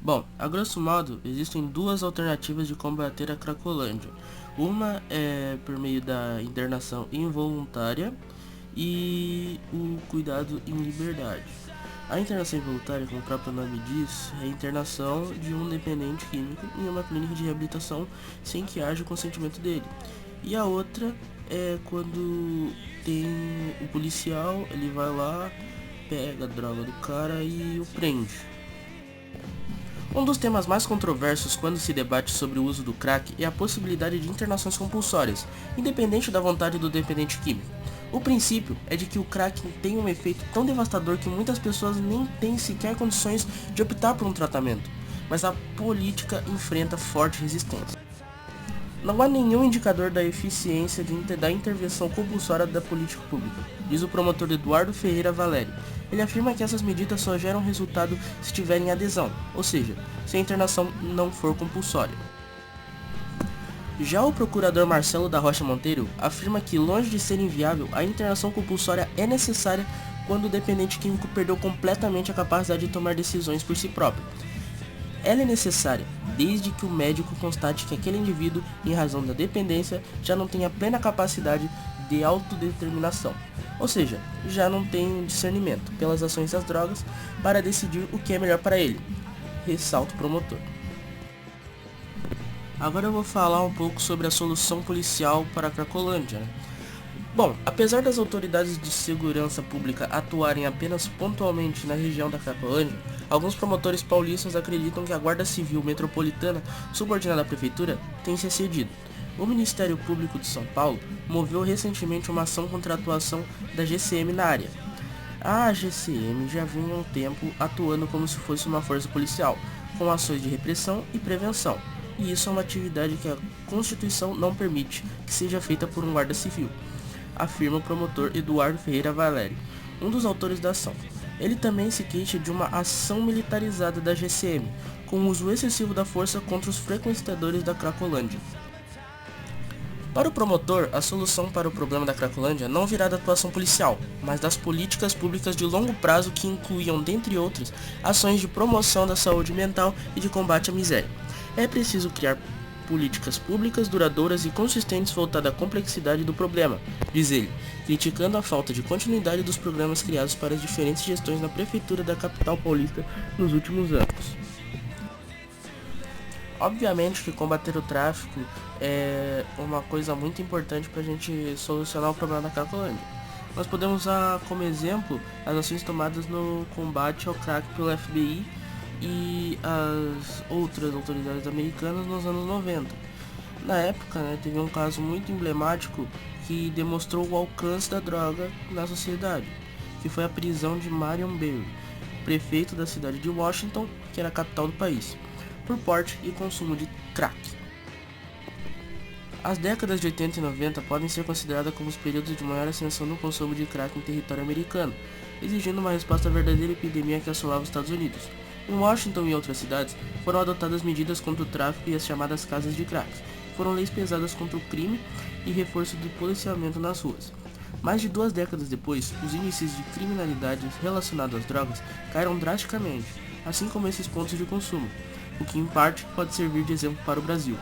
Bom, a grosso modo, existem duas alternativas de combater a Cracolândia. Uma é por meio da internação involuntária e o cuidado em liberdade. A internação involuntária, como o próprio nome diz, é a internação de um dependente químico em uma clínica de reabilitação sem que haja o consentimento dele. E a outra é quando tem o policial, ele vai lá, pega a droga do cara e o prende. Um dos temas mais controversos quando se debate sobre o uso do crack é a possibilidade de internações compulsórias, independente da vontade do dependente químico. O princípio é de que o crack tem um efeito tão devastador que muitas pessoas nem têm sequer condições de optar por um tratamento, mas a política enfrenta forte resistência. Não há nenhum indicador da eficiência da intervenção compulsória da política pública, diz o promotor Eduardo Ferreira Valério. Ele afirma que essas medidas só geram resultado se tiverem adesão, ou seja, se a internação não for compulsória. Já o procurador Marcelo da Rocha Monteiro afirma que, longe de ser inviável, a internação compulsória é necessária quando o dependente químico perdeu completamente a capacidade de tomar decisões por si próprio. Ela é necessária desde que o médico constate que aquele indivíduo, em razão da dependência, já não tenha plena capacidade de autodeterminação, ou seja, já não tem discernimento pelas ações das drogas para decidir o que é melhor para ele, ressalta o promotor. Agora eu vou falar um pouco sobre a solução policial para a Cracolândia. Bom, apesar das autoridades de segurança pública atuarem apenas pontualmente na região da Cracolândia, alguns promotores paulistas acreditam que a Guarda Civil Metropolitana, subordinada à Prefeitura, tem se excedido. O Ministério Público de São Paulo moveu recentemente uma ação contra a atuação da GCM na área. A GCM já vem há um tempo atuando como se fosse uma força policial, com ações de repressão e prevenção, e isso é uma atividade que a Constituição não permite que seja feita por um guarda civil, afirma o promotor Eduardo Ferreira Valério, um dos autores da ação. Ele também se queixa de uma ação militarizada da GCM, com o uso excessivo da força contra os frequentadores da Cracolândia. Para o promotor, a solução para o problema da Cracolândia não virá da atuação policial, mas das políticas públicas de longo prazo que incluíam, dentre outras, ações de promoção da saúde mental e de combate à miséria. É preciso criar políticas públicas duradouras e consistentes voltadas à complexidade do problema, diz ele, criticando a falta de continuidade dos programas criados para as diferentes gestões na prefeitura da capital paulista nos últimos anos. Obviamente que combater o tráfico é uma coisa muito importante para a gente solucionar o problema da Cracolândia. Nós podemos usar como exemplo as ações tomadas no combate ao crack pelo FBI e as outras autoridades americanas nos anos 90. Na época, teve um caso muito emblemático que demonstrou o alcance da droga na sociedade, que foi a prisão de Marion Barry, prefeito da cidade de Washington, que era a capital do país, por porte e consumo de crack. As décadas de 80 e 90 podem ser consideradas como os períodos de maior ascensão no consumo de crack em território americano, exigindo uma resposta à verdadeira epidemia que assolava os Estados Unidos. Em Washington e outras cidades, foram adotadas medidas contra o tráfico e as chamadas casas de crack. Foram leis pesadas contra o crime e reforço do policiamento nas ruas. Mais de 2 décadas depois, os índices de criminalidade relacionados às drogas caíram drasticamente, assim como esses pontos de consumo, o que em parte pode servir de exemplo para o Brasil.